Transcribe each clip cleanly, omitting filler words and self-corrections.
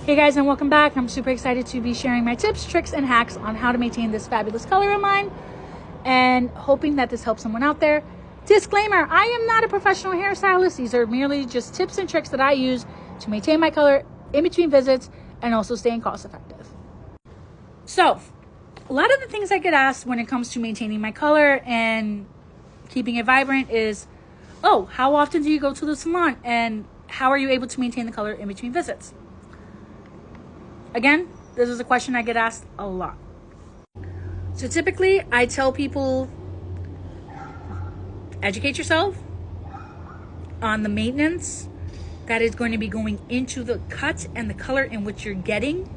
Hey guys, and welcome back. I'm super excited to be sharing my tips, tricks, and hacks on how to maintain this fabulous color of mine, and hoping that this helps someone out there. Disclaimer, I am not a professional hairstylist. These are merely just tips and tricks that I use to maintain my color in between visits and also staying cost effective. So, a lot of the things I get asked when it comes to maintaining my color and keeping it vibrant is, oh, how often do you go to the salon? And how are you able to maintain the color in between visits? Again, this is a question I get asked a lot. So typically, I tell people, educate yourself on the maintenance that is going to be going into the cut and the color in which you're getting,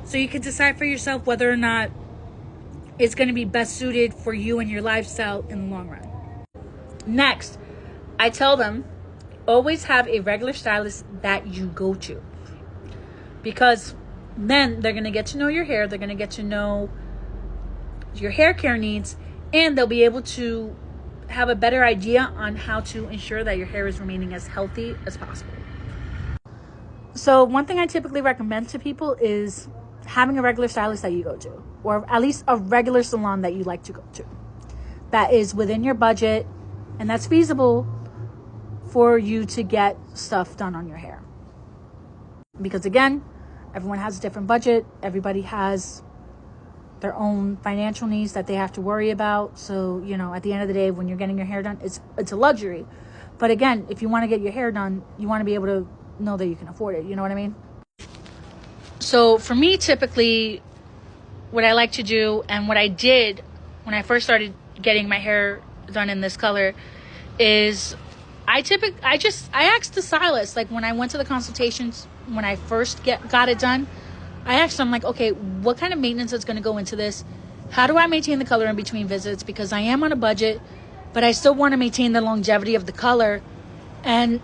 so you can decide for yourself whether or not it's going to be best suited for you and your lifestyle in the long run. Next, I tell them, always have a regular stylist that you go to, because then they're going to get to know your hair, they're going to get to know your hair care needs, and they'll be able to have a better idea on how to ensure that your hair is remaining as healthy as possible. So one thing I typically recommend to people is having a regular stylist that you go to, or at least a regular salon that you like to go to, that is within your budget and that's feasible for you to get stuff done on your hair. Because again, everyone has a different budget. Everybody has their own financial needs that they have to worry about. So, at the end of the day, when you're getting your hair done, it's a luxury. But again, if you want to get your hair done, you want to be able to know that you can afford it. You know what I mean? So for me, typically, what I like to do and what I did when I first started getting my hair done in this color is I asked the stylist, like when I went to the consultations, when I first got it done, I asked them, like, okay, what kind of maintenance is going to go into this? How do I maintain the color in between visits? Because I am on a budget, but I still want to maintain the longevity of the color and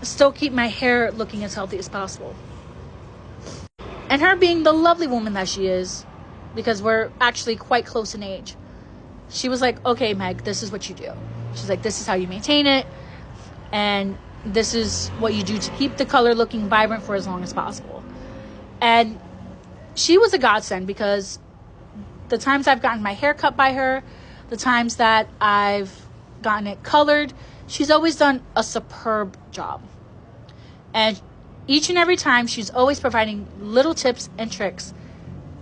still keep my hair looking as healthy as possible. And her being the lovely woman that she is, because we're actually quite close in age, she was like, okay, Meg, this is what you do. She's like, this is how you maintain it, and this is what you do to keep the color looking vibrant for as long as possible. And she was a godsend, because the times I've gotten my hair cut by her, the times that I've gotten it colored, she's always done a superb job. And each and every time, she's always providing little tips and tricks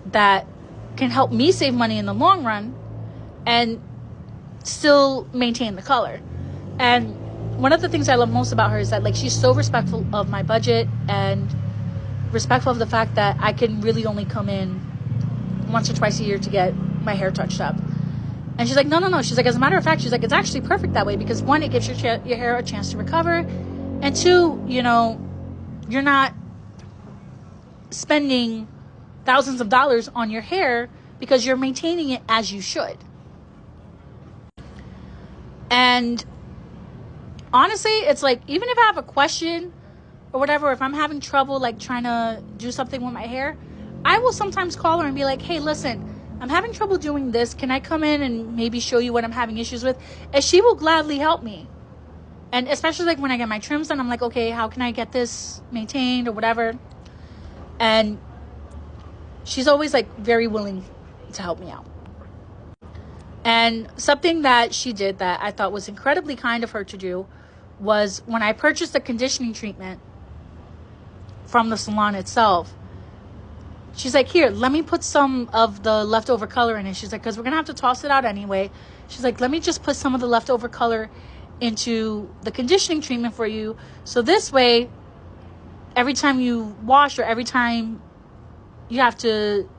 that can help me save money in the long run and still maintain the color. And one of the things I love most about her is that, like, she's so respectful of my budget and respectful of the fact that I can really only come in once or twice a year to get my hair touched up. And she's like, no. She's like, as a matter of fact, she's like, it's actually perfect that way, because one, it gives your hair a chance to recover, and two, you're not spending thousands of dollars on your hair because you're maintaining it as you should. And honestly, it's like, even if I have a question or whatever, if I'm having trouble like trying to do something with my hair, I will sometimes call her and be like, hey, listen, I'm having trouble doing this. Can I come in and maybe show you what I'm having issues with? And she will gladly help me. And especially like when I get my trims done, I'm like, okay, how can I get this maintained or whatever? And she's always like very willing to help me out. And something that she did that I thought was incredibly kind of her to do was, when I purchased the conditioning treatment from the salon itself, she's like, here, let me put some of the leftover color in it. She's like, because we're going to have to toss it out anyway. She's like, let me just put some of the leftover color into the conditioning treatment for you. So this way, every time you wash or every time you have to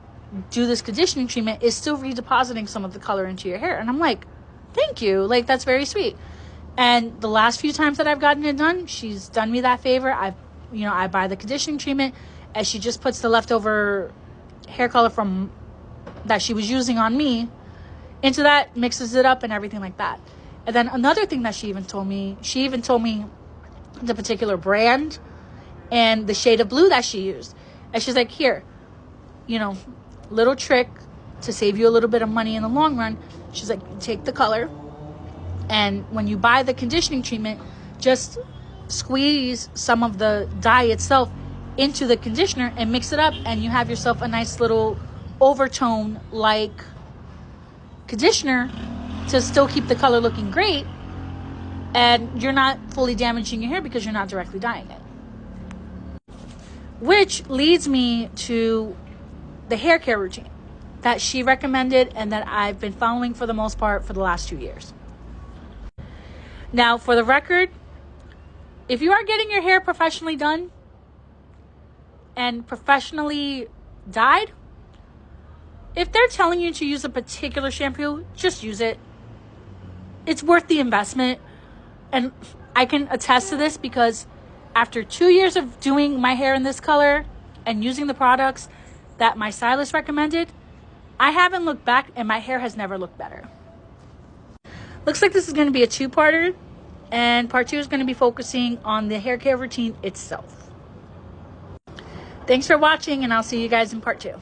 do this conditioning treatment, is still redepositing some of the color into your hair. And I'm like, thank you. Like, that's very sweet. And the last few times that I've gotten it done, she's done me that favor. I buy the conditioning treatment, and she just puts the leftover hair color from that she was using on me into that, mixes it up and everything like that. And then another thing that she even told me the particular brand and the shade of blue that she used. And she's like, here, little trick to save you a little bit of money in the long run. She's like, take the color, and when you buy the conditioning treatment, just squeeze some of the dye itself into the conditioner and mix it up, and you have yourself a nice little overtone like conditioner to still keep the color looking great, and you're not fully damaging your hair because you're not directly dyeing it. Which leads me to the hair care routine that she recommended and that I've been following for the most part for the last 2 years. Now, for the record, if you are getting your hair professionally done and professionally dyed, if they're telling you to use a particular shampoo, just use it. It's worth the investment. And I can attest to this because after 2 years of doing my hair in this color and using the products that my stylist recommended, I haven't looked back and my hair has never looked better. Looks like this is going to be a two-parter, and part 2 is going to be focusing on the hair care routine itself. Thanks for watching, and I'll see you guys in part 2.